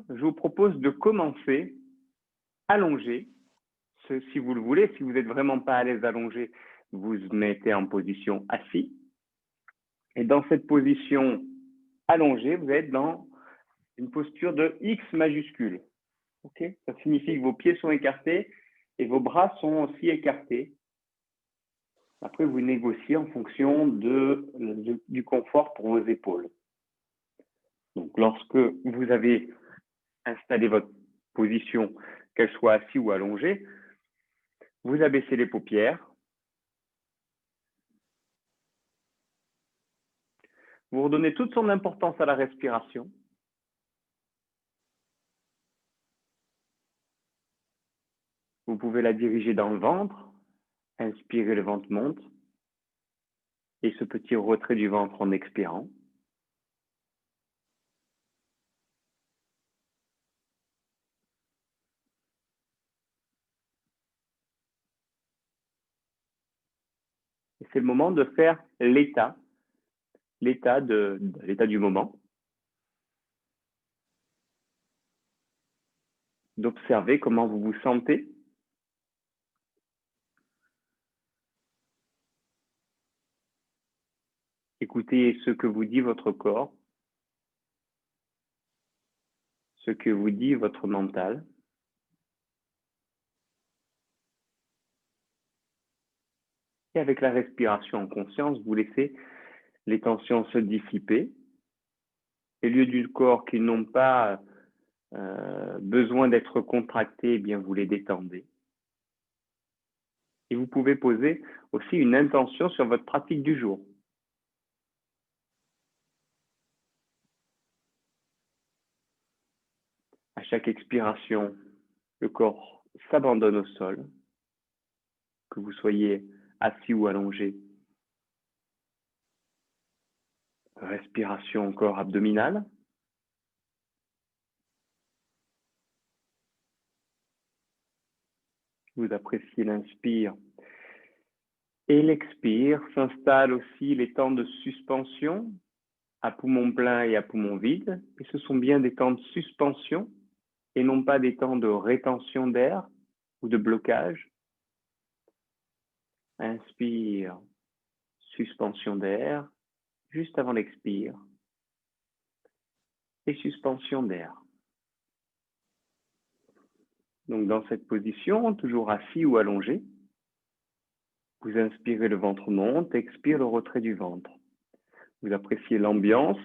je vous propose de commencer allongé. Si vous le voulez, si vous n'êtes vraiment pas à l'aise allongé, vous vous mettez en position assis. Et dans cette position allongée, vous êtes dans une posture de X majuscule. Okay, ça signifie que vos pieds sont écartés et vos bras sont aussi écartés. Après, vous négociez en fonction du confort pour vos épaules. Donc, lorsque vous avez installé votre position, qu'elle soit assise ou allongée, vous abaissez les paupières. Vous redonnez toute son importance à la respiration. Vous pouvez la diriger dans le ventre. Inspirez, le ventre monte. Et ce petit retrait du ventre en expirant. Et c'est le moment de faire l'état du moment. D'observer comment vous vous sentez. Écoutez ce que vous dit votre corps, ce que vous dit votre mental. Et avec la respiration en conscience, vous laissez les tensions se dissiper. Les lieux du corps qui n'ont pas besoin d'être contractés, eh bien vous les détendez. Et vous pouvez poser aussi une intention sur votre pratique du jour. À chaque expiration, le corps s'abandonne au sol, que vous soyez assis ou allongé. Respiration encore abdominale. Vous appréciez l'inspire et l'expire. S'installent aussi les temps de suspension à poumon plein et à poumon vide. Et ce sont bien des temps de suspension et non pas des temps de rétention d'air ou de blocage. Inspire, suspension d'air, juste avant l'expire. Et suspension d'air. Donc dans cette position, toujours assis ou allongé, vous inspirez, le ventre monte, expire, le retrait du ventre. Vous appréciez l'ambiance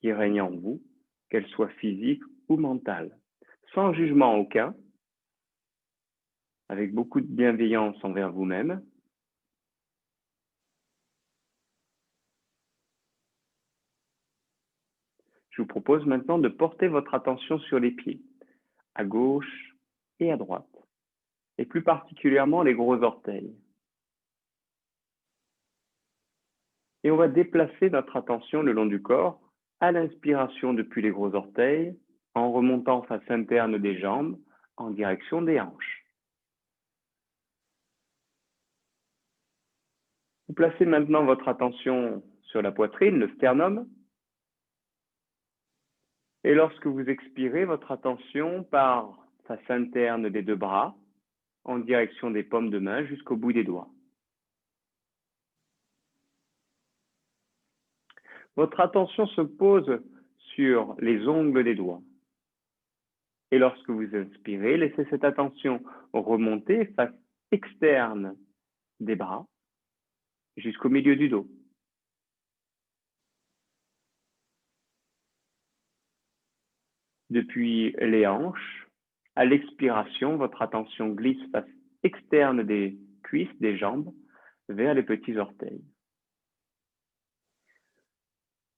qui règne en vous, qu'elle soit physique ou mentale, sans jugement aucun, avec beaucoup de bienveillance envers vous-même. Je vous propose maintenant de porter votre attention sur les pieds, à gauche et à droite, et plus particulièrement les gros orteils. Et on va déplacer notre attention le long du corps, à l'inspiration depuis les gros orteils, en remontant face interne des jambes, en direction des hanches. Vous placez maintenant votre attention sur la poitrine, le sternum. Et lorsque vous expirez, votre attention part face interne des deux bras, en direction des paumes de main jusqu'au bout des doigts. Votre attention se pose sur les ongles des doigts. Et lorsque vous inspirez, laissez cette attention remonter face externe des bras jusqu'au milieu du dos. Depuis les hanches, à l'expiration, votre attention glisse face externe des cuisses, des jambes, vers les petits orteils.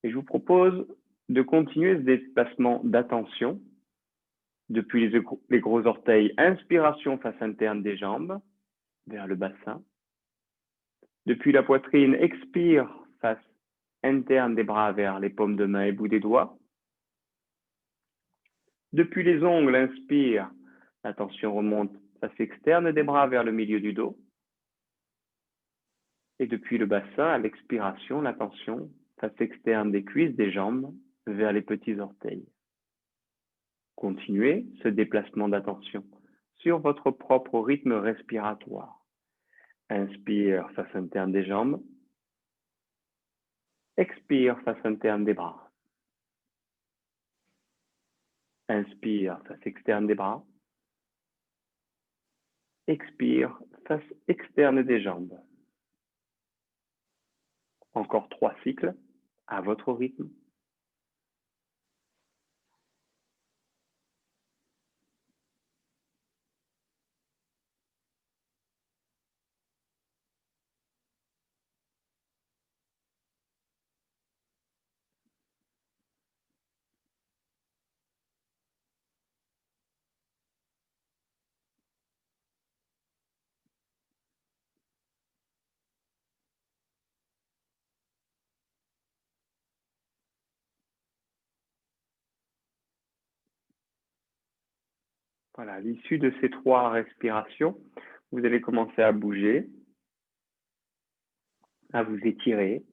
Et je vous propose de continuer ce déplacement d'attention depuis les gros orteils, inspiration face interne des jambes, vers le bassin. Depuis la poitrine, expire face interne des bras vers les paumes de main et bout des doigts. Depuis les ongles, inspire, l'attention remonte face externe des bras vers le milieu du dos. Et depuis le bassin, à l'expiration, l'attention face externe des cuisses, des jambes, vers les petits orteils. Continuez ce déplacement d'attention sur votre propre rythme respiratoire. Inspire, face interne des jambes. Expire, face interne des bras. Inspire, face externe des bras. Expire, face externe des jambes. Encore 3 cycles à votre rythme. Voilà, à l'issue de ces 3 respirations, vous allez commencer à bouger, à vous étirer.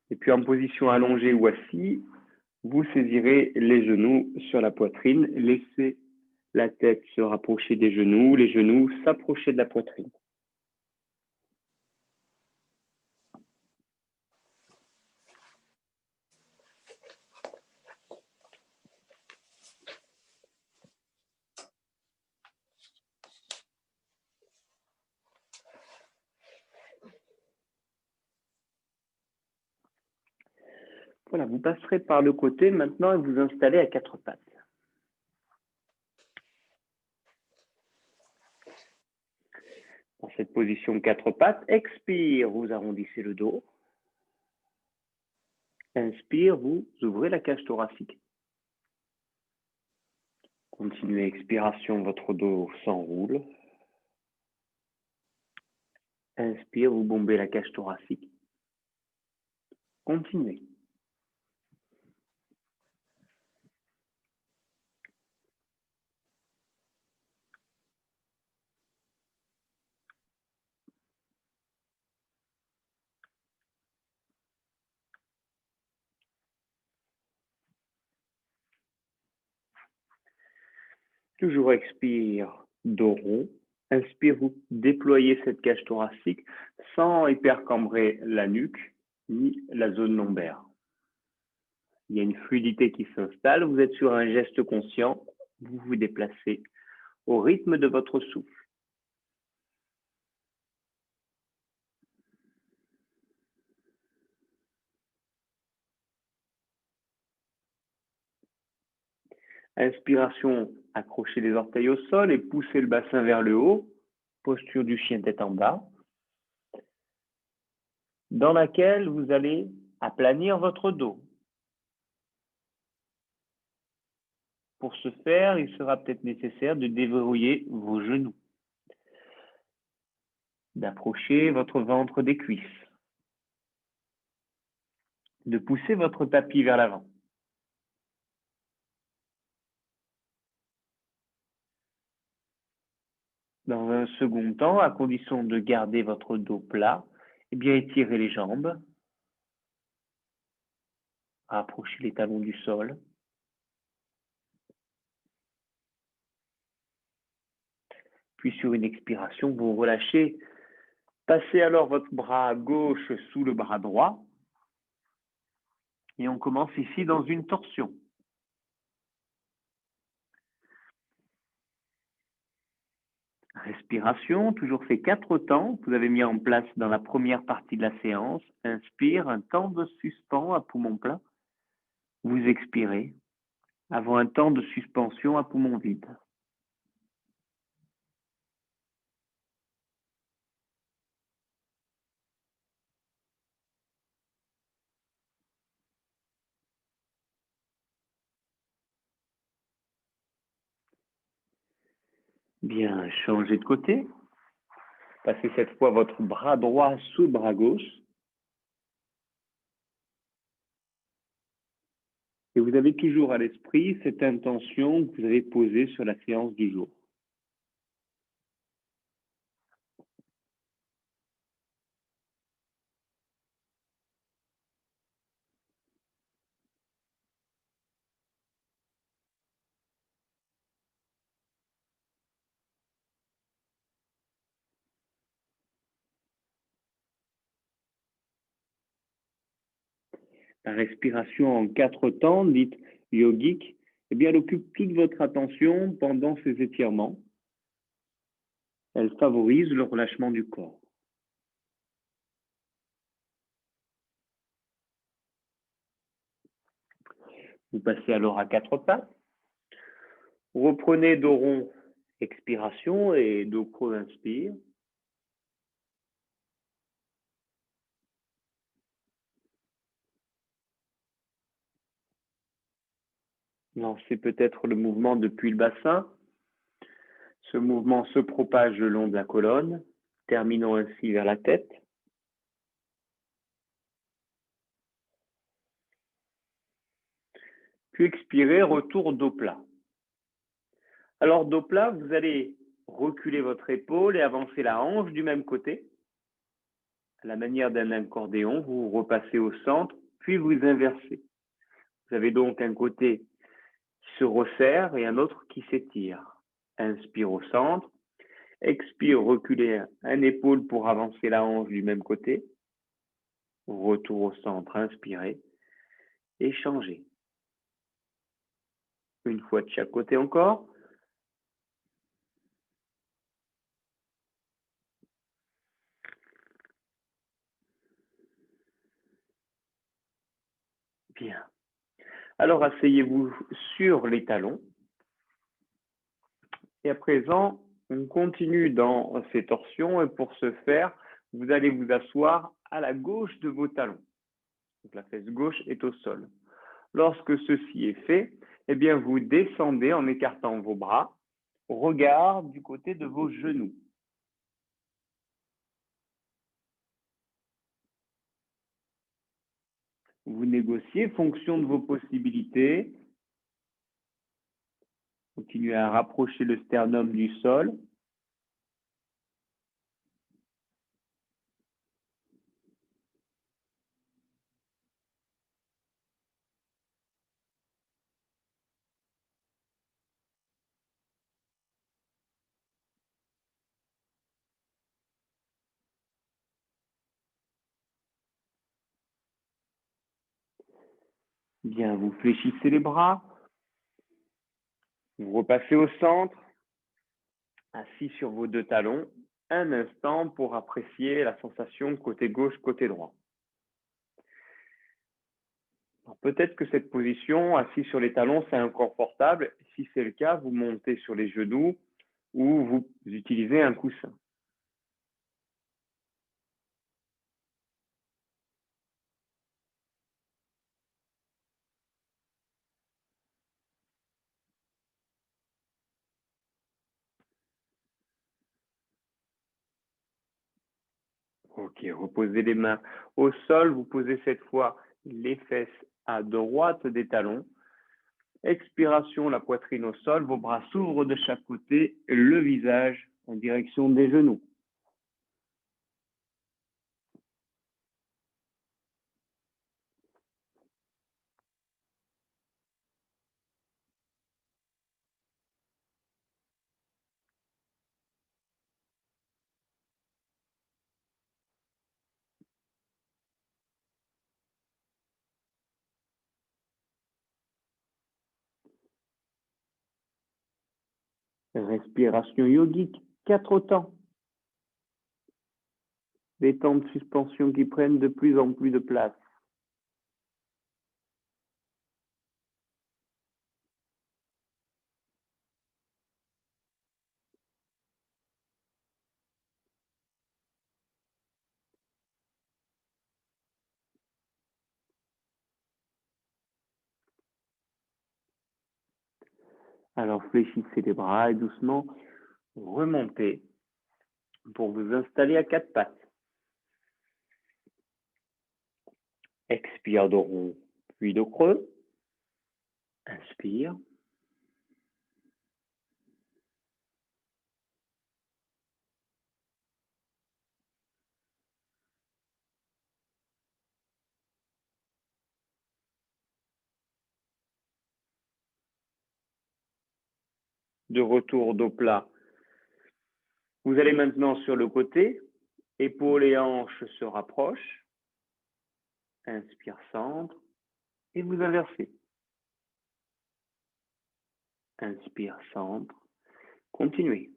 Et puis en position allongée ou assis, vous saisirez les genoux sur la poitrine. Laissez la tête se rapprocher des genoux, les genoux s'approcher de la poitrine. Voilà, vous passerez par le côté maintenant et vous installez à 4 pattes. Dans cette position 4 pattes, expire, vous arrondissez le dos. Inspire, vous ouvrez la cage thoracique. Continuez, expiration, votre dos s'enroule. Inspire, vous bombez la cage thoracique. Continuez. Toujours expire, dos rond. Inspire, vous déployez cette cage thoracique sans hypercambrer la nuque ni la zone lombaire. Il y a une fluidité qui s'installe, vous êtes sur un geste conscient, vous vous déplacez au rythme de votre souffle. Inspiration, accrochez les orteils au sol et poussez le bassin vers le haut, posture du chien tête en bas, dans laquelle vous allez aplanir votre dos. Pour ce faire, il sera peut-être nécessaire de déverrouiller vos genoux, d'approcher votre ventre des cuisses, de pousser votre tapis vers l'avant. Dans un second temps, à condition de garder votre dos plat, eh bien étirez les jambes, rapprochez les talons du sol. Puis sur une expiration, vous relâchez. Passez alors votre bras gauche sous le bras droit. Et on commence ici dans une torsion. Respiration, toujours ces 4 temps que vous avez mis en place dans la première partie de la séance. Inspire, un temps de suspens à poumon plein. Vous expirez, avant un temps de suspension à poumon vide. Bien, changez de côté. Passez cette fois votre bras droit sous le bras gauche. Et vous avez toujours à l'esprit cette intention que vous avez posée sur la séance du jour. La respiration en 4 temps, dite yogique, eh bien, elle occupe toute votre attention pendant ces étirements. Elle favorise le relâchement du corps. Vous passez alors à 4 pattes. Reprenez dos rond, expiration, et dos creux, inspire. Lancez peut-être le mouvement depuis le bassin. Ce mouvement se propage le long de la colonne, terminant ainsi vers la tête. Puis expirez, retour dos plat. Alors dos plat, vous allez reculer votre épaule et avancer la hanche du même côté. À la manière d'un accordéon, vous repassez au centre, puis vous inversez. Vous avez donc un côté qui se resserre et un autre qui s'étire. Inspire au centre. Expire, reculez un épaule pour avancer la hanche du même côté. Retour au centre, inspirez et changez. Une fois de chaque côté encore. Bien. Alors, asseyez-vous sur les talons. Et à présent, on continue dans ces torsions et pour ce faire, vous allez vous asseoir à la gauche de vos talons. Donc, la fesse gauche est au sol. Lorsque ceci est fait, eh bien, vous descendez en écartant vos bras. Regard du côté de vos genoux. Vous négociez fonction de vos possibilités. Continuez à rapprocher le sternum du sol. Bien, vous fléchissez les bras. Vous repassez au centre, assis sur vos 2 talons, un instant pour apprécier la sensation côté gauche, côté droit. Peut-être que cette position, assis sur les talons, c'est inconfortable. Si c'est le cas, vous montez sur les genoux ou vous utilisez un coussin. Ok, reposez les mains au sol. Vous posez cette fois les fesses à droite des talons. Expiration, la poitrine au sol. Vos bras s'ouvrent de chaque côté, le visage en direction des genoux. Respiration yogique, 4 temps. Des temps de suspension qui prennent de plus en plus de place. Alors fléchissez les bras et doucement remontez pour vous installer à 4 pattes. Expire dos rond, puis dos creux. Inspire. De retour dos plat. Vous allez maintenant sur le côté. Épaules et hanches se rapprochent. Inspire, centre. et vous inversez. Inspire, centre, continuez.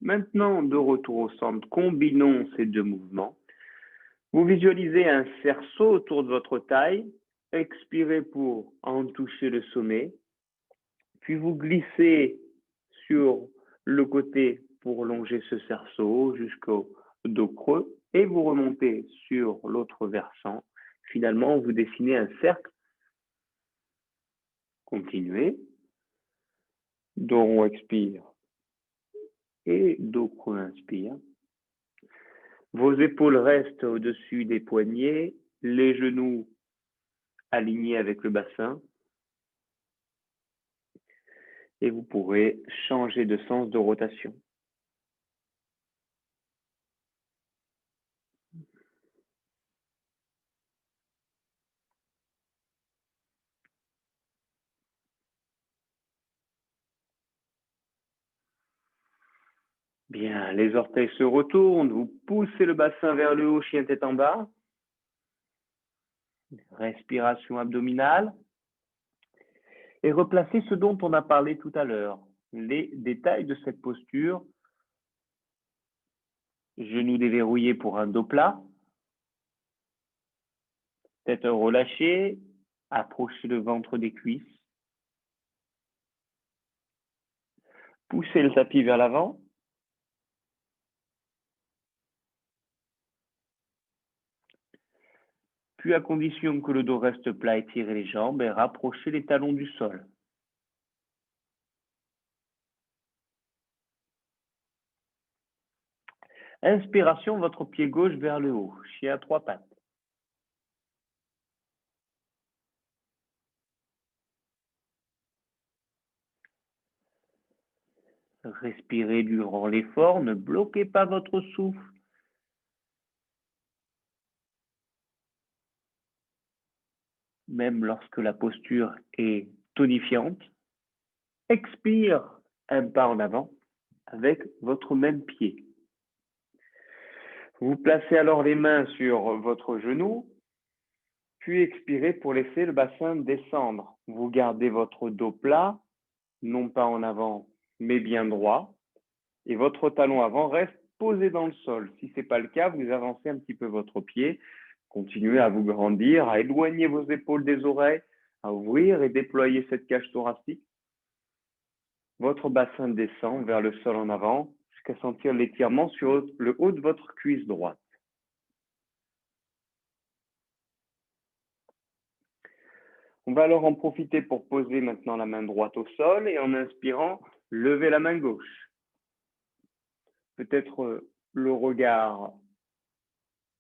Maintenant, de retour au centre, combinons ces deux mouvements. Vous visualisez un cerceau autour de votre taille. Expirez pour en toucher le sommet. Puis vous glissez sur le côté pour longer ce cerceau jusqu'au dos creux et vous remontez sur l'autre versant. Finalement, vous dessinez un cercle. Continuez. Dos rond expire et dos creux inspire. Vos épaules restent au-dessus des poignets, les genoux alignés avec le bassin. Et vous pourrez changer de sens de rotation. Bien, les orteils se retournent, vous poussez le bassin vers le haut, chien tête en bas. Respiration abdominale. Et replacez ce dont on a parlé tout à l'heure. Les détails de cette posture. Genoux déverrouillés pour un dos plat. Tête relâchée. Approchez le ventre des cuisses. Poussez le tapis vers l'avant. Puis, à condition que le dos reste plat, étirez les jambes et rapprochez les talons du sol. Inspiration, votre pied gauche vers le haut, chien à trois pattes. Respirez durant l'effort, ne bloquez pas votre souffle. Même lorsque la posture est tonifiante. Expire un pas en avant avec votre même pied. Vous placez alors les mains sur votre genou, puis expirez pour laisser le bassin descendre. Vous gardez votre dos plat, non pas en avant, mais bien droit, et votre talon avant reste posé dans le sol. Si ce n'est pas le cas, vous avancez un petit peu votre pied, continuez à vous grandir, à éloigner vos épaules des oreilles, à ouvrir et déployer cette cage thoracique. Votre bassin descend vers le sol en avant jusqu'à sentir l'étirement sur le haut de votre cuisse droite. On va alors en profiter pour poser maintenant la main droite au sol et en inspirant, lever la main gauche. Peut-être le regard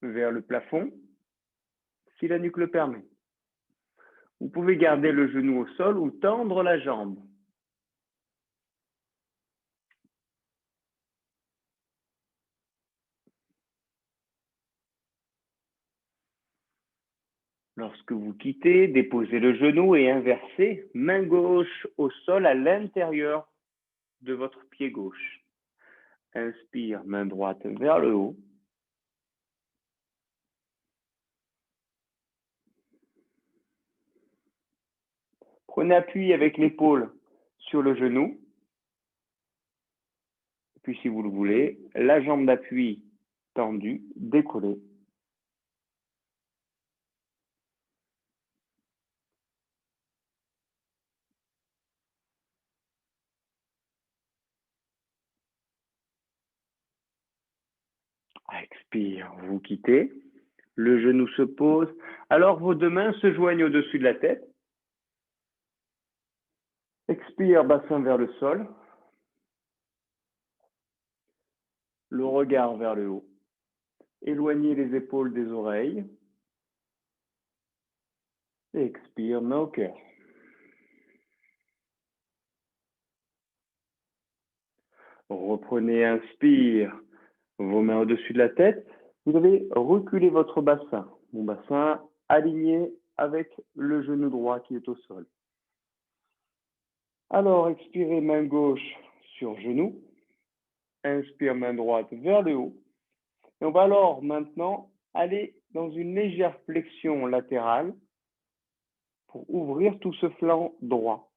vers le plafond, si la nuque le permet. Vous pouvez garder le genou au sol ou tendre la jambe. Lorsque vous quittez, déposez le genou et inversez, main gauche au sol à l'intérieur de votre pied gauche. Inspire, main droite vers le haut. Prenez appui avec l'épaule sur le genou. Puis, si vous le voulez, la jambe d'appui tendue, décollée. Expire, vous quittez. Le genou se pose. Alors, vos deux mains se joignent au-dessus de la tête. Expire, bassin vers le sol. Le regard vers le haut. Éloignez les épaules des oreilles. Expire, main au cœur. Reprenez, inspire, vos mains au-dessus de la tête. Vous allez reculer votre bassin. Mon bassin aligné avec le genou droit qui est au sol. Alors, expirez, main gauche sur genou. Inspire, main droite vers le haut. Et on va alors maintenant aller dans une légère flexion latérale pour ouvrir tout ce flanc droit.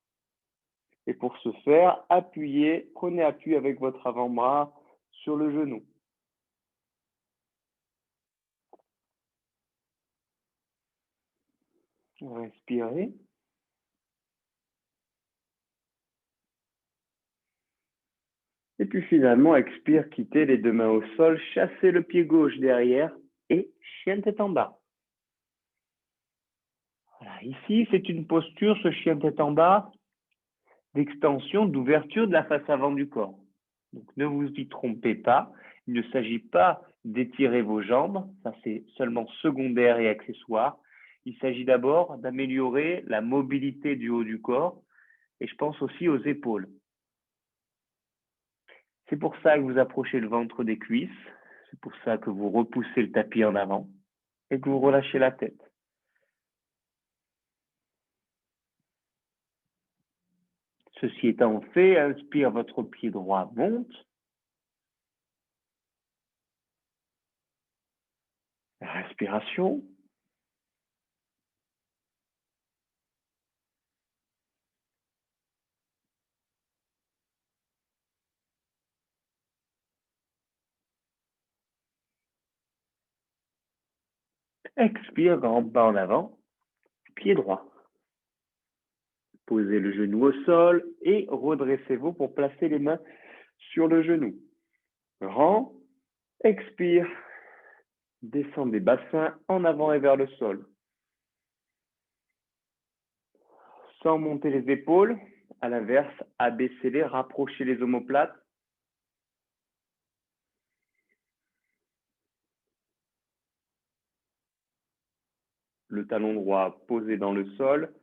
Et pour ce faire, appuyez, prenez appui avec votre avant-bras sur le genou. Respirez. Et puis finalement, expire, quittez les deux mains au sol, chassez le pied gauche derrière et chien tête en bas. Voilà, ici, c'est une posture, ce chien tête en bas, d'extension, d'ouverture de la face avant du corps. Donc ne vous y trompez pas, il ne s'agit pas d'étirer vos jambes, ça c'est seulement secondaire et accessoire. Il s'agit d'abord d'améliorer la mobilité du haut du corps et je pense aussi aux épaules. C'est pour ça que vous approchez le ventre des cuisses, c'est pour ça que vous repoussez le tapis en avant et que vous relâchez la tête. Ceci étant fait, inspire, votre pied droit monte. Respiration. Expire, grand pas en avant, pied droit. Posez le genou au sol et redressez-vous pour placer les mains sur le genou. Grand, expire, descendez bassin en avant et vers le sol. Sans monter les épaules, à l'inverse, abaissez-les, rapprochez les omoplates. Le talon droit posé dans le sol.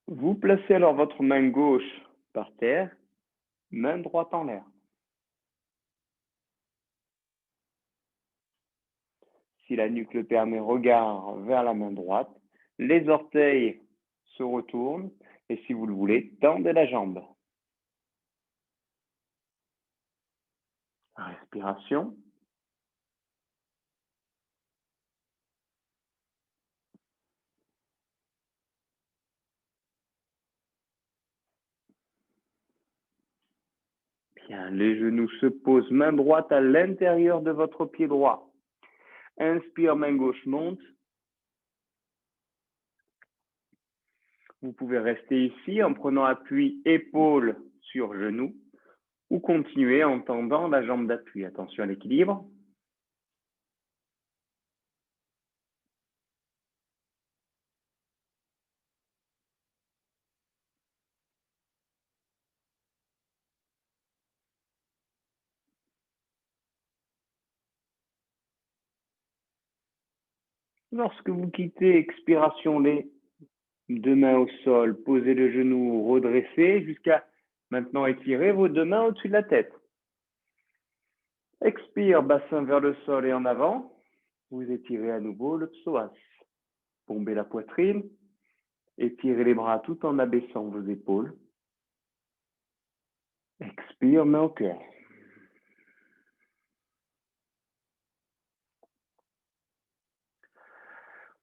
Vous placez alors votre main gauche par terre, main droite en l'air. Si la nuque le permet, regard vers la main droite. Les orteils se retournent et si vous le voulez, tendez la jambe. Respiration. Bien, les genoux se posent, main droite à l'intérieur de votre pied droit. Inspire, main gauche monte. Vous pouvez rester ici en prenant appui épaule sur genou ou continuer en tendant la jambe d'appui. Attention à l'équilibre. Lorsque vous quittez, expiration, les deux mains au sol, posez le genou, redressez jusqu'à maintenant étirer vos deux mains au-dessus de la tête. Expire, bassin vers le sol et en avant. Vous étirez à nouveau le psoas. Bombez la poitrine. Étirez les bras tout en abaissant vos épaules. Expire, main au cœur.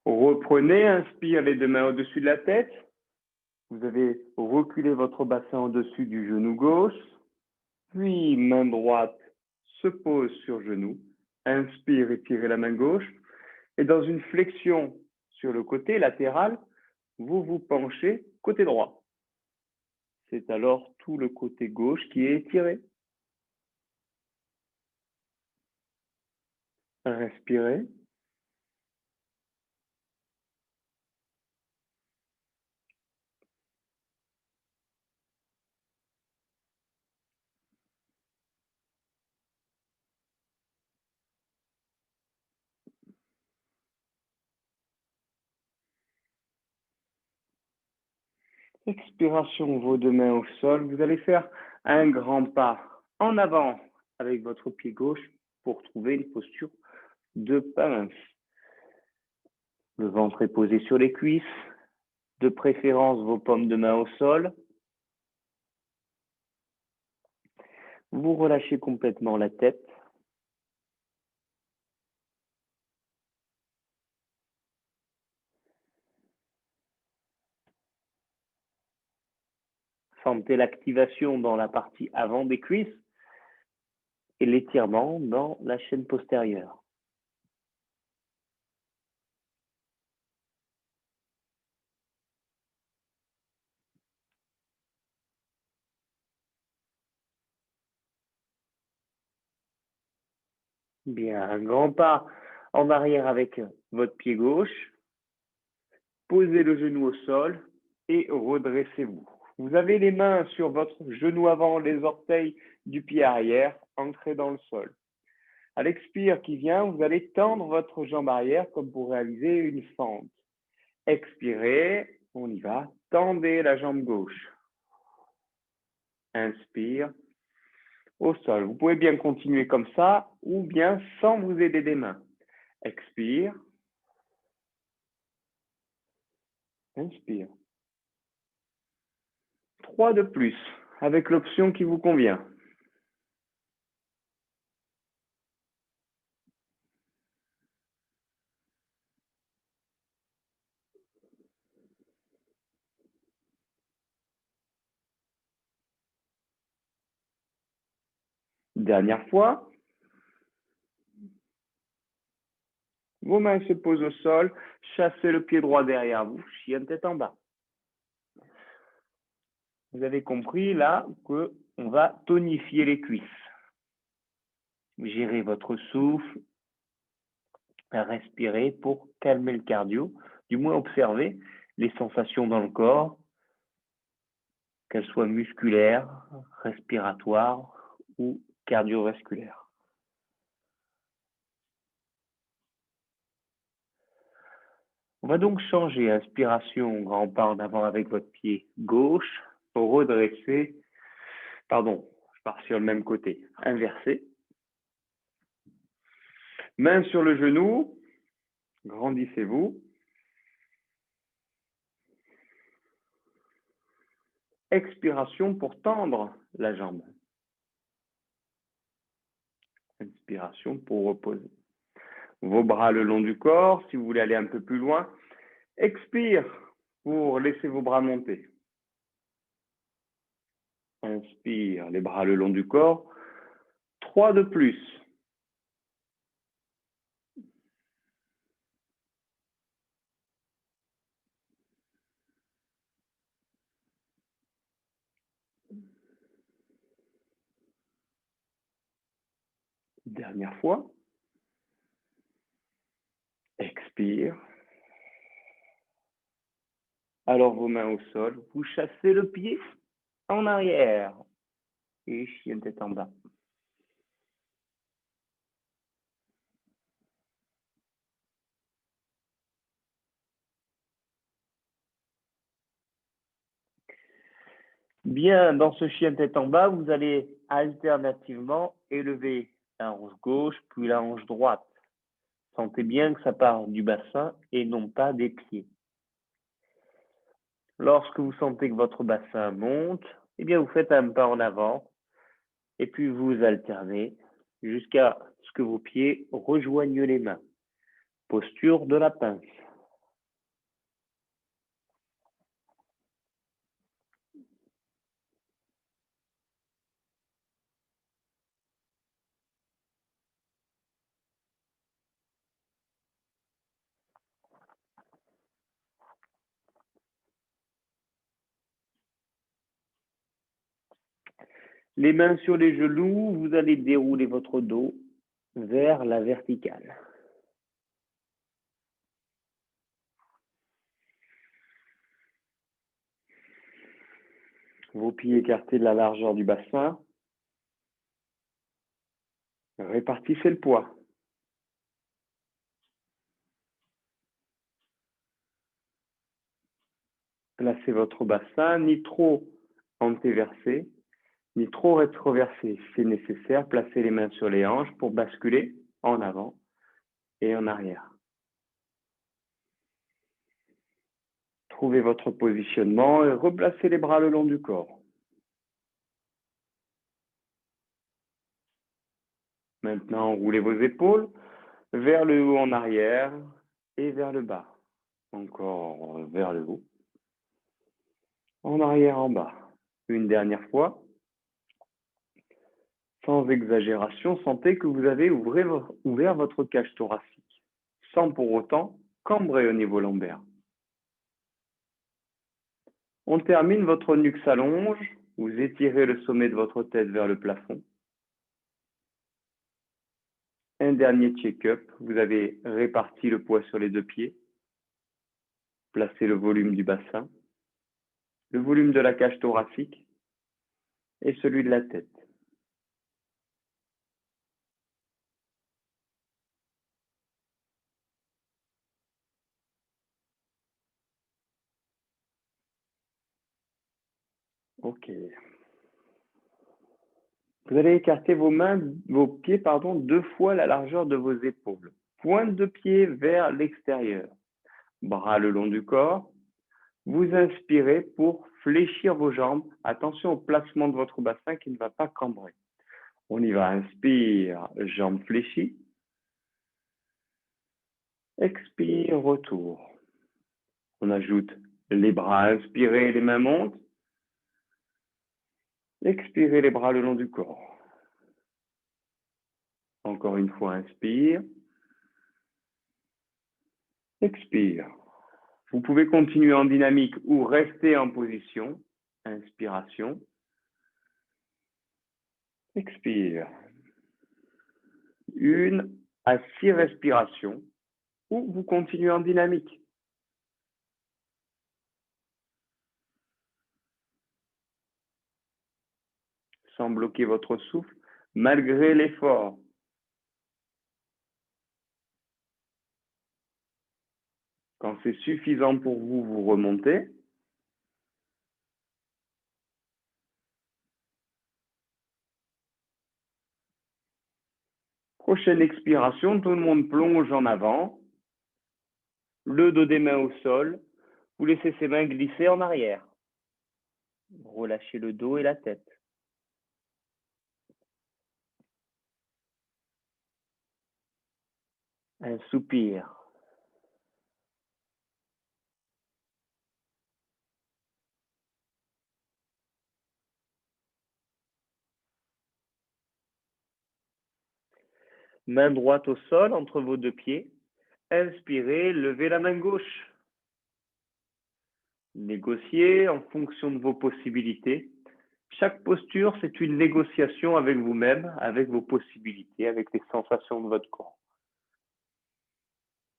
Reprenez, inspire les deux mains au-dessus de la tête. Vous avez reculé votre bassin au-dessus du genou gauche. Puis, main droite se pose sur genou. Inspire, étirez la main gauche. Et dans une flexion sur le côté latéral, vous vous penchez côté droit. C'est alors tout le côté gauche qui est étiré. Respirez. Expiration, vos deux mains au sol. Vous allez faire un grand pas en avant avec votre pied gauche pour trouver une posture de pince. Le ventre est posé sur les cuisses. De préférence, vos paumes de main au sol. Vous relâchez complètement la tête. Sentez l'activation dans la partie avant des cuisses et l'étirement dans la chaîne postérieure. Bien, un grand pas en arrière avec votre pied gauche. Posez le genou au sol et redressez-vous. Vous avez les mains sur votre genou avant, les orteils du pied arrière, ancrés dans le sol. À l'expire qui vient, vous allez tendre votre jambe arrière comme pour réaliser une fente. Expirez, on y va. Tendez la jambe gauche. Inspire, au sol. Vous pouvez bien continuer comme ça ou bien sans vous aider des mains. Expire. Inspire. 3 de plus, avec l'option qui vous convient. Dernière fois. Vos mains se posent au sol, chassez le pied droit derrière vous, chien tête en bas. Vous avez compris là qu'on va tonifier les cuisses. Gérez votre souffle, respirez pour calmer le cardio, du moins observez les sensations dans le corps, qu'elles soient musculaires, respiratoires ou cardiovasculaires. On va donc changer. Inspiration, grand pas en avant avec votre pied gauche, redresser, pardon, je pars sur le même côté, inversé. Main sur le genou, grandissez-vous. Expiration pour tendre la jambe. Inspiration pour reposer. Vos bras le long du corps, si vous voulez aller un peu plus loin. Expire pour laisser vos bras monter. Inspire, les bras le long du corps. 3 de plus. Dernière fois. Expire. Alors vos mains au sol, vous chassez le pied en arrière et chien tête en bas. Bien, dans ce chien tête en bas, vous allez alternativement élever la hanche gauche puis la hanche droite. Sentez bien que ça part du bassin et non pas des pieds. Lorsque vous sentez que votre bassin monte, eh bien vous faites un pas en avant et puis vous alternez jusqu'à ce que vos pieds rejoignent les mains. Posture de la pince. Les mains sur les genoux, vous allez dérouler votre dos vers la verticale. Vos pieds écartés de la largeur du bassin. Répartissez le poids. Placez votre bassin ni trop antéversé, ni trop rétroversé. Si c'est nécessaire, placez les mains sur les hanches pour basculer en avant et en arrière. Trouvez votre positionnement et replacez les bras le long du corps. Maintenant, roulez vos épaules vers le haut en arrière et vers le bas. Encore vers le haut. En arrière, en bas. Une dernière fois. Sans exagération, sentez que vous avez ouvert votre cage thoracique, sans pour autant cambrer au niveau lombaire. On termine, votre nuque s'allonge, vous étirez le sommet de votre tête vers le plafond. Un dernier check-up, vous avez réparti le poids sur les deux pieds, placez le volume du bassin, le volume de la cage thoracique et celui de la tête. Ok. Vous allez écarter vos pieds, deux fois la largeur de vos épaules. Pointe de pied vers l'extérieur. Bras le long du corps. Vous inspirez pour fléchir vos jambes. Attention au placement de votre bassin qui ne va pas cambrer. On y va. Inspire, jambes fléchies. Expire, retour. On ajoute les bras inspirés, les mains montent. Expirez les bras le long du corps. Encore une fois, inspire. Expire. Vous pouvez continuer en dynamique ou rester en position. Inspiration. Expire. 1 à 6 respirations ou vous continuez en dynamique. Sans bloquer votre souffle, malgré l'effort. Quand c'est suffisant pour vous, vous remontez. Prochaine expiration, tout le monde plonge en avant. Le dos des mains au sol. Vous laissez ses mains glisser en arrière. Relâchez le dos et la tête. Un soupir. Main droite au sol entre vos deux pieds. Inspirez, levez la main gauche. Négociez en fonction de vos possibilités. Chaque posture, c'est une négociation avec vous-même, avec vos possibilités, avec les sensations de votre corps.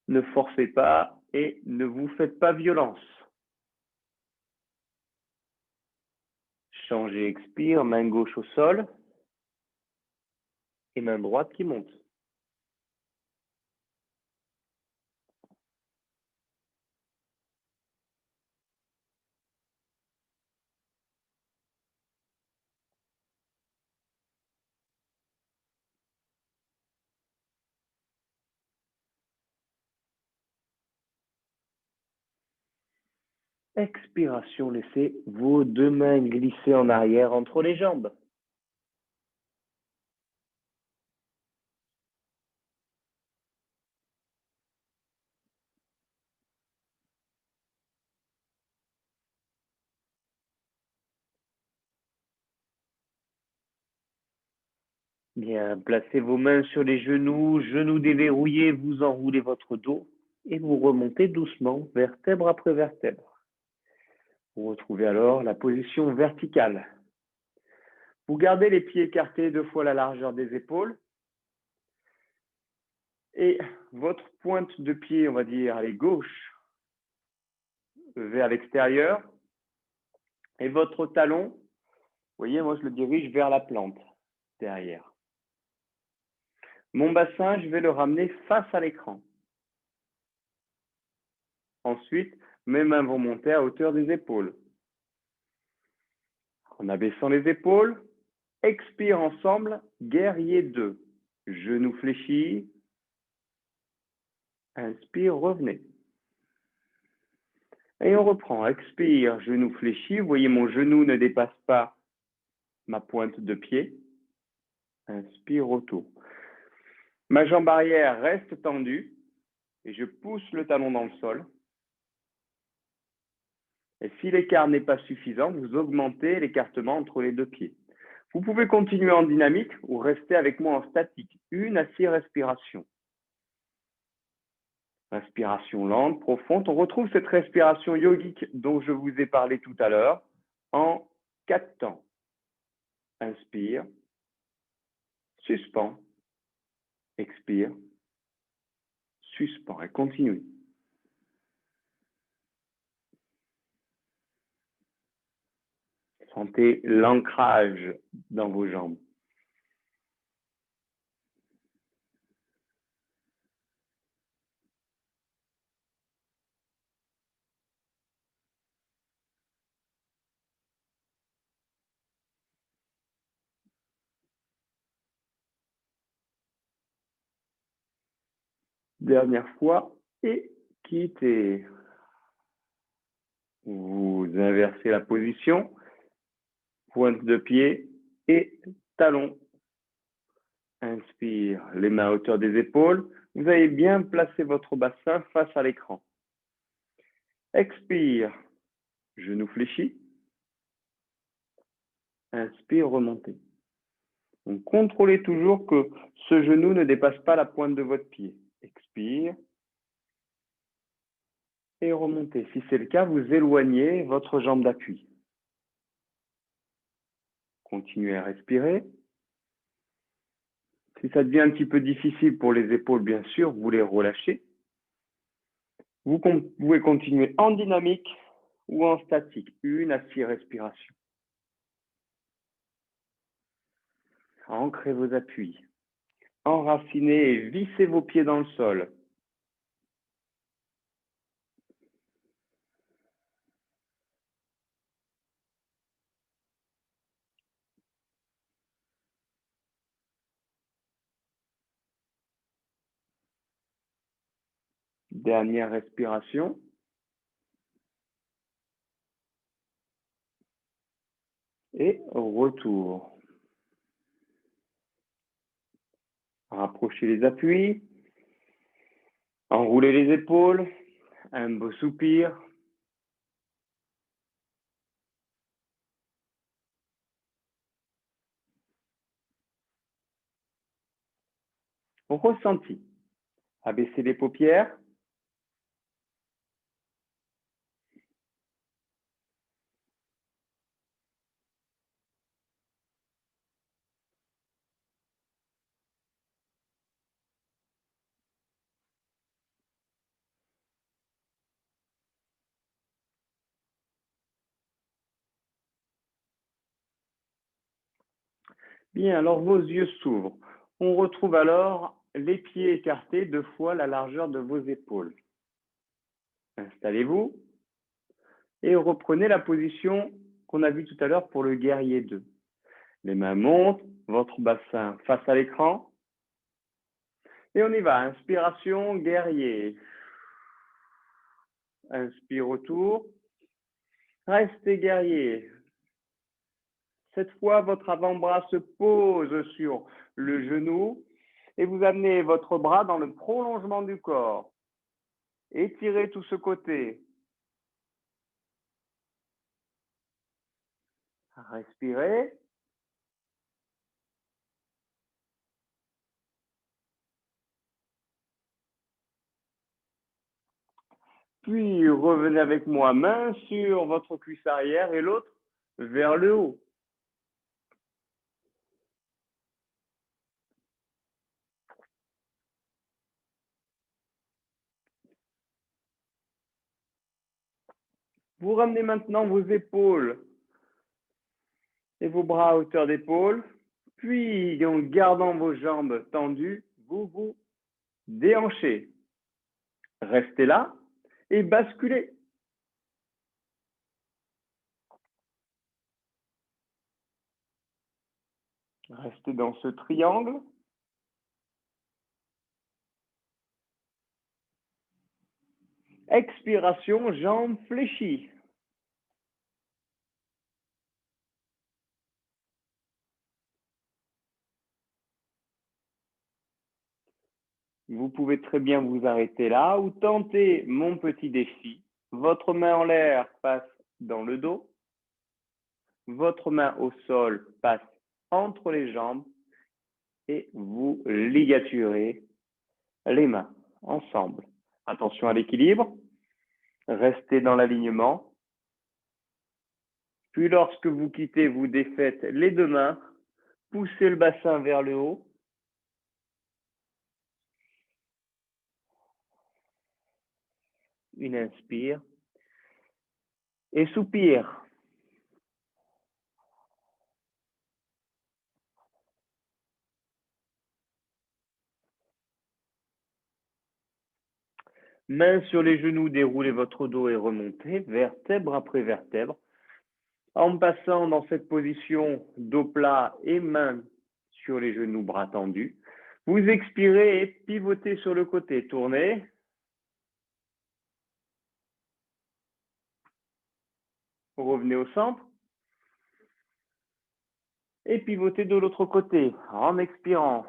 Ne forcez pas et ne vous faites pas violence. Changez, expire, main gauche au sol et main droite qui monte. Expiration, laissez vos deux mains glisser en arrière entre les jambes. Bien, placez vos mains sur les genoux, genoux déverrouillés, vous enroulez votre dos et vous remontez doucement, vertèbre après vertèbre. Vous retrouvez alors la position verticale. Vous gardez les pieds écartés 2 fois la largeur des épaules et votre pointe de pied, on va dire, elle est gauche vers l'extérieur et votre talon, vous voyez, moi je le dirige vers la plante derrière. Mon bassin, je vais le ramener face à l'écran. Ensuite, Mes mains vont monter à hauteur des épaules. En abaissant les épaules, expire ensemble, guerrier 2. Genoux fléchis. Inspire, revenez. Et on reprend. Expire, genou fléchi. Vous voyez, mon genou ne dépasse pas ma pointe de pied. Inspire, retour. Ma jambe arrière reste tendue et je pousse le talon dans le sol. Et si l'écart n'est pas suffisant, vous augmentez l'écartement entre les deux pieds. Vous pouvez continuer en dynamique ou rester avec moi en statique. 1 à 6 respirations. Inspiration lente, profonde. On retrouve cette respiration yogique dont je vous ai parlé tout à l'heure en 4 temps. Inspire, suspend, expire, suspend et continue. Sentez l'ancrage dans vos jambes. Dernière fois et quittez. Vous inversez la position, pointe de pied et talon. Inspire, les mains à hauteur des épaules. Vous avez bien placé votre bassin face à l'écran. Expire, genou fléchi. Inspire, remontez. Donc, contrôlez toujours que ce genou ne dépasse pas la pointe de votre pied. Expire. Et remontez. Si c'est le cas, vous éloignez votre jambe d'appui. Continuez à respirer. Si ça devient un petit peu difficile pour les épaules, bien sûr, vous les relâchez. Vous pouvez continuer en dynamique ou en statique. 1 à 6 respirations. Ancrez vos appuis. Enracinez et vissez vos pieds dans le sol. Dernière respiration. Et retour. Rapprochez les appuis. Enroulez les épaules. Un beau soupir. Ressenti. Abaissez les paupières. Bien, alors vos yeux s'ouvrent. On retrouve alors les pieds écartés 2 fois la largeur de vos épaules. Installez-vous et reprenez la position qu'on a vue tout à l'heure pour le guerrier 2. Les mains montent, votre bassin face à l'écran. Et on y va. Inspiration, guerrier. Inspire autour. Restez guerrier. Cette fois, votre avant-bras se pose sur le genou et vous amenez votre bras dans le prolongement du corps. Étirez tout ce côté. Respirez. Puis revenez avec moi, main sur votre cuisse arrière et l'autre vers le haut. Vous ramenez maintenant vos épaules et vos bras à hauteur d'épaule. Puis, en gardant vos jambes tendues, vous vous déhanchez. Restez là et basculez. Restez dans ce triangle. Expiration, jambes fléchies. Vous pouvez très bien vous arrêter là ou tenter mon petit défi. Votre main en l'air passe dans le dos. Votre main au sol passe entre les jambes et vous ligaturez les mains ensemble. Attention à l'équilibre. Restez dans l'alignement. Puis lorsque vous quittez, vous défaites les deux mains. Poussez le bassin vers le haut. Une inspire. Et soupire. Main sur les genoux, déroulez votre dos et remontez, vertèbre après vertèbre. En passant dans cette position dos plat et main sur les genoux, bras tendus. Vous expirez et pivotez sur le côté. Tournez. Revenez au centre. Et pivotez de l'autre côté en expirant.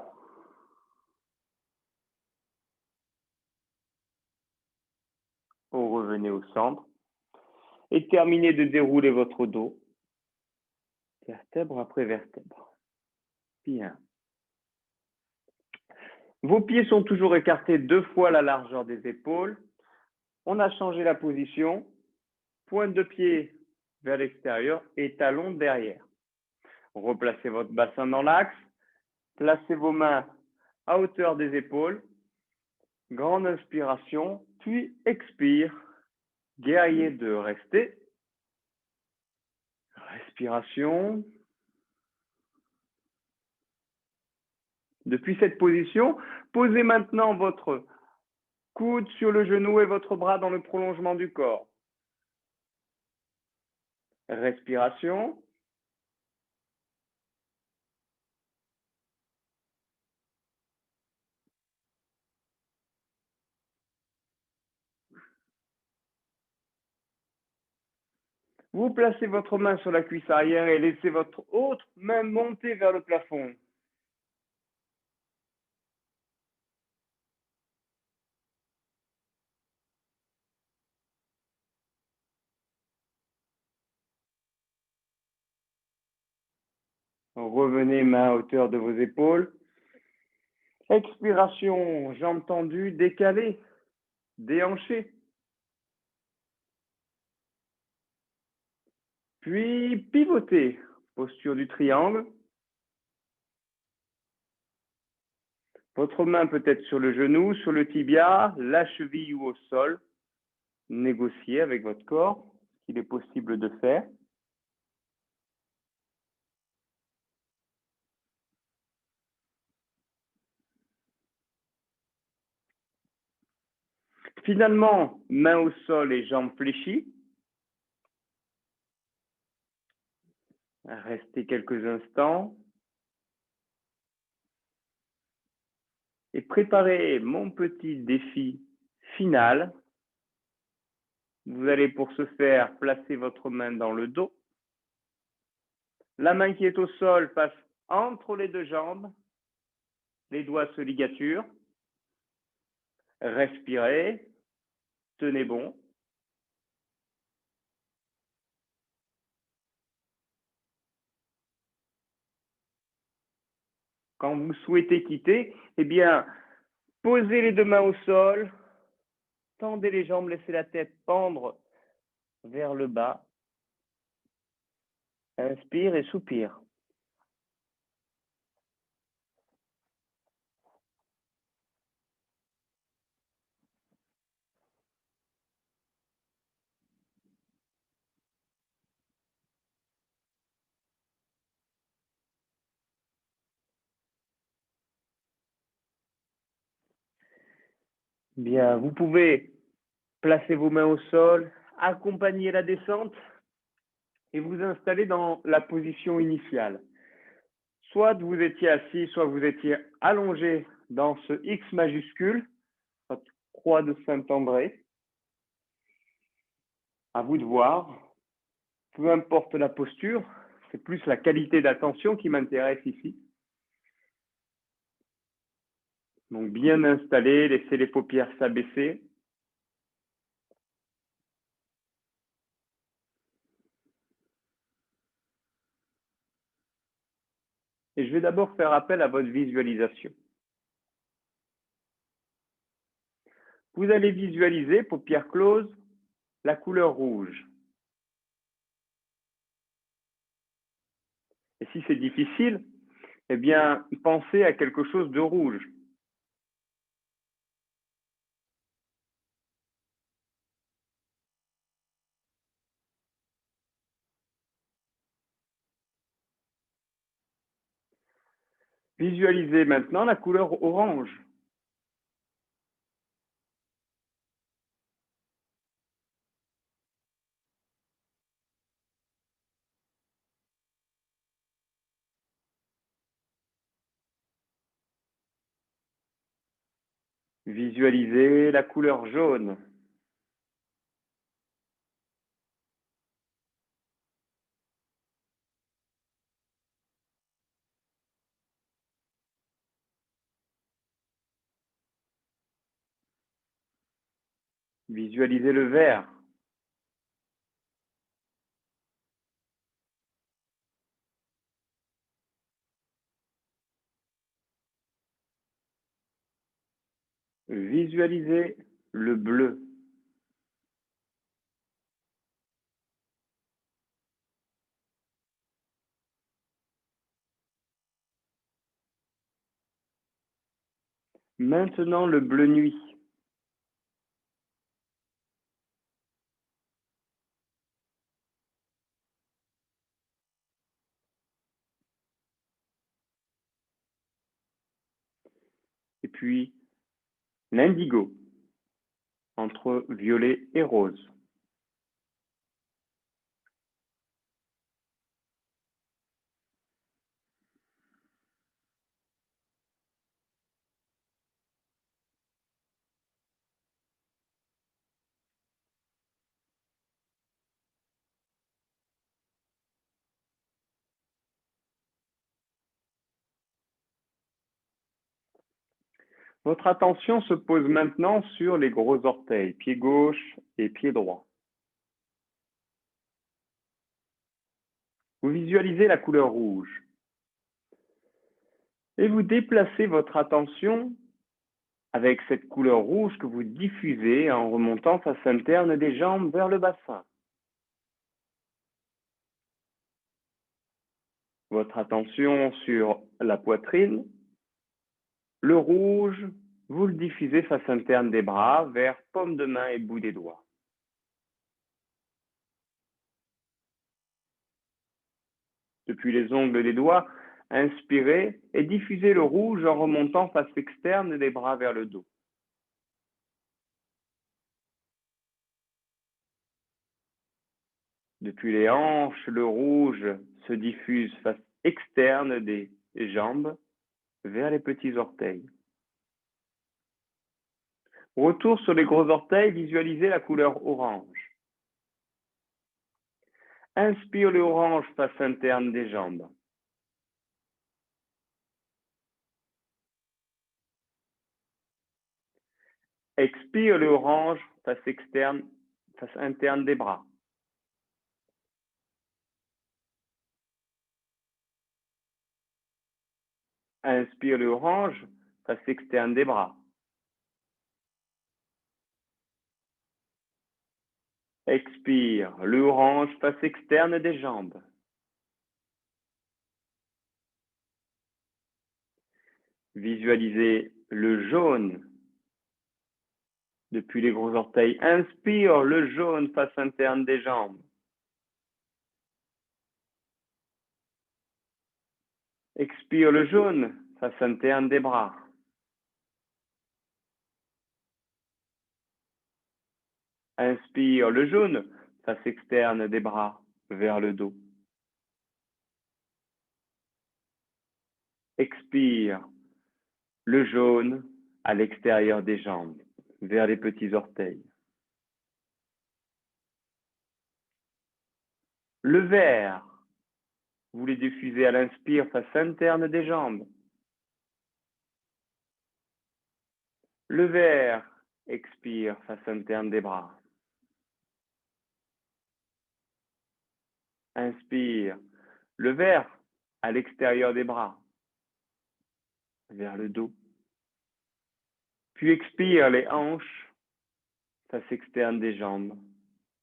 Revenez au centre. Et terminez de dérouler votre dos. Vertèbre après vertèbre. Bien. Vos pieds sont toujours écartés 2 fois la largeur des épaules. On a changé la position. Pointe de pied vers l'extérieur et talon derrière. Replacez votre bassin dans l'axe. Placez vos mains à hauteur des épaules. Grande inspiration, puis expire. Guerrier 2, restez. Respiration. Depuis cette position, posez maintenant votre coude sur le genou et votre bras dans le prolongement du corps. Respiration. Vous placez votre main sur la cuisse arrière et laissez votre autre main monter vers le plafond. Revenez main à hauteur de vos épaules. Expiration, jambes tendues, décalées, déhanchées. Puis pivotez, posture du triangle. Votre main peut être sur le genou, sur le tibia, la cheville ou au sol. Négociez avec votre corps ce qu'il est possible de faire. Finalement, main au sol et jambes fléchies. Restez quelques instants. Et préparez mon petit défi final. Vous allez pour ce faire placer votre main dans le dos. La main qui est au sol passe entre les deux jambes. Les doigts se ligaturent. Respirez. Tenez bon. Quand vous souhaitez quitter, eh bien, posez les deux mains au sol. Tendez les jambes, laissez la tête pendre vers le bas. Inspire et soupire. Bien, vous pouvez placer vos mains au sol, accompagner la descente et vous installer dans la position initiale. Soit vous étiez assis, soit vous étiez allongé dans ce X majuscule, votre croix de Saint-André. À vous de voir. Peu importe la posture, c'est plus la qualité d'attention qui m'intéresse ici. Donc bien installé, laissez les paupières s'abaisser. Et je vais d'abord faire appel à votre visualisation. Vous allez visualiser, paupières closes, la couleur rouge. Et si c'est difficile, eh bien, pensez à quelque chose de rouge. Visualisez maintenant la couleur orange. Visualisez la couleur jaune. Visualisez le vert. Visualisez le bleu. Maintenant le bleu nuit. Et puis l'indigo, entre violet et rose. Votre attention se pose maintenant sur les gros orteils, pied gauche et pied droit. Vous visualisez la couleur rouge. Et vous déplacez votre attention avec cette couleur rouge que vous diffusez en remontant face interne des jambes vers le bassin. Votre attention sur la poitrine. Le rouge, vous le diffusez face interne des bras vers paume de main et bout des doigts. Depuis les ongles des doigts, inspirez et diffusez le rouge en remontant face externe des bras vers le dos. Depuis les hanches, le rouge se diffuse face externe des jambes vers les petits orteils. Retour sur les gros orteils, visualisez la couleur orange. Inspire le orange face interne des jambes. Expire le orange face externe, face interne des bras. Inspire le orange face externe des bras. Expire le orange face externe des jambes. Visualisez le jaune depuis les gros orteils. Inspire le jaune face interne des jambes. Expire le jaune face interne des bras. Inspire le jaune face externe des bras vers le dos. Expire le jaune à l'extérieur des jambes, vers les petits orteils. Le vert, vous les diffusez à l'inspire face interne des jambes. Le vert, expire face interne des bras. Inspire le vert à l'extérieur des bras, vers le dos. Puis expire les hanches, face externe des jambes,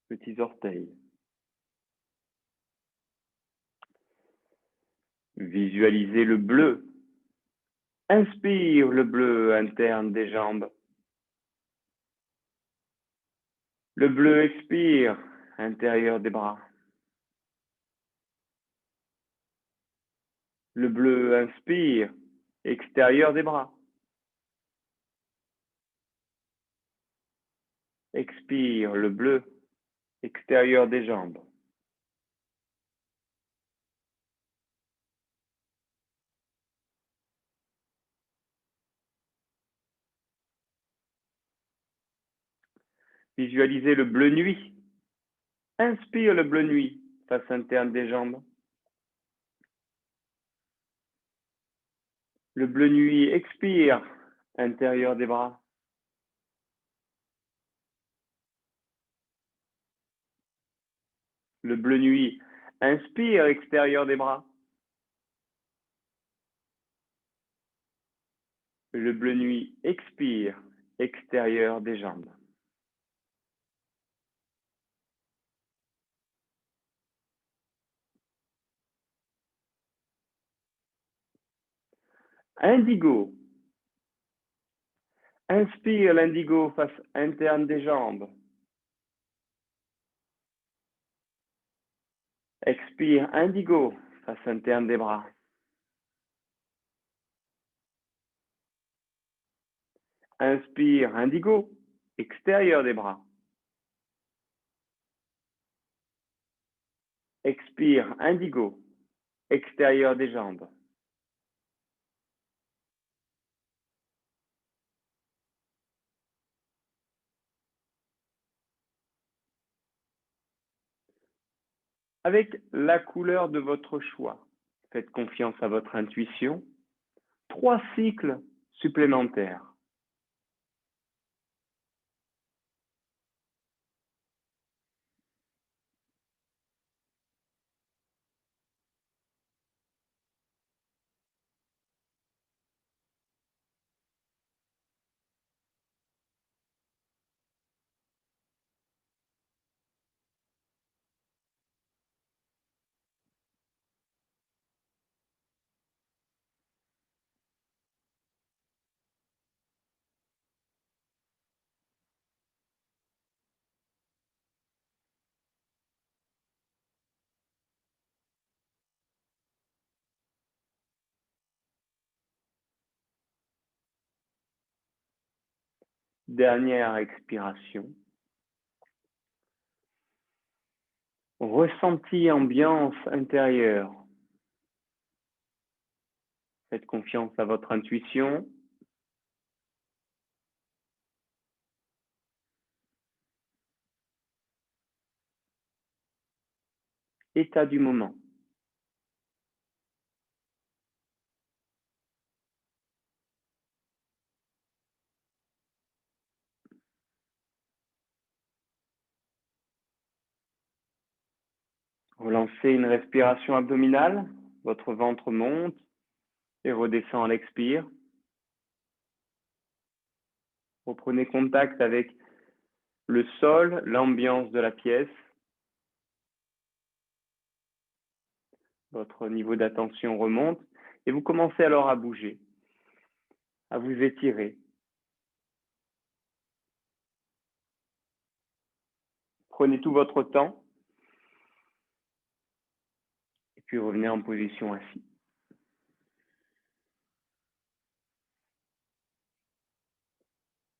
petits orteils. Visualisez le bleu. Inspire le bleu interne des jambes. Le bleu expire, intérieur des bras. Le bleu inspire, extérieur des bras. Expire le bleu, extérieur des jambes. Visualisez le bleu nuit. Inspire le bleu nuit, face interne des jambes. Le bleu nuit expire, intérieur des bras. Le bleu nuit inspire, extérieur des bras. Le bleu nuit expire, extérieur des jambes. Indigo. Inspire l'indigo face interne des jambes. Expire indigo face interne des bras. Inspire indigo, extérieur des bras. Expire indigo, extérieur des jambes. Avec la couleur de votre choix, faites confiance à votre intuition. 3 cycles supplémentaires. Dernière expiration. Ressenti ambiance intérieure. Faites confiance à votre intuition. État du moment. Relancez une respiration abdominale. Votre ventre monte et redescend à l'expire. Reprenez contact avec le sol, l'ambiance de la pièce. Votre niveau d'attention remonte et vous commencez alors à bouger, à vous étirer. Prenez tout votre temps et puis revenez en position assise.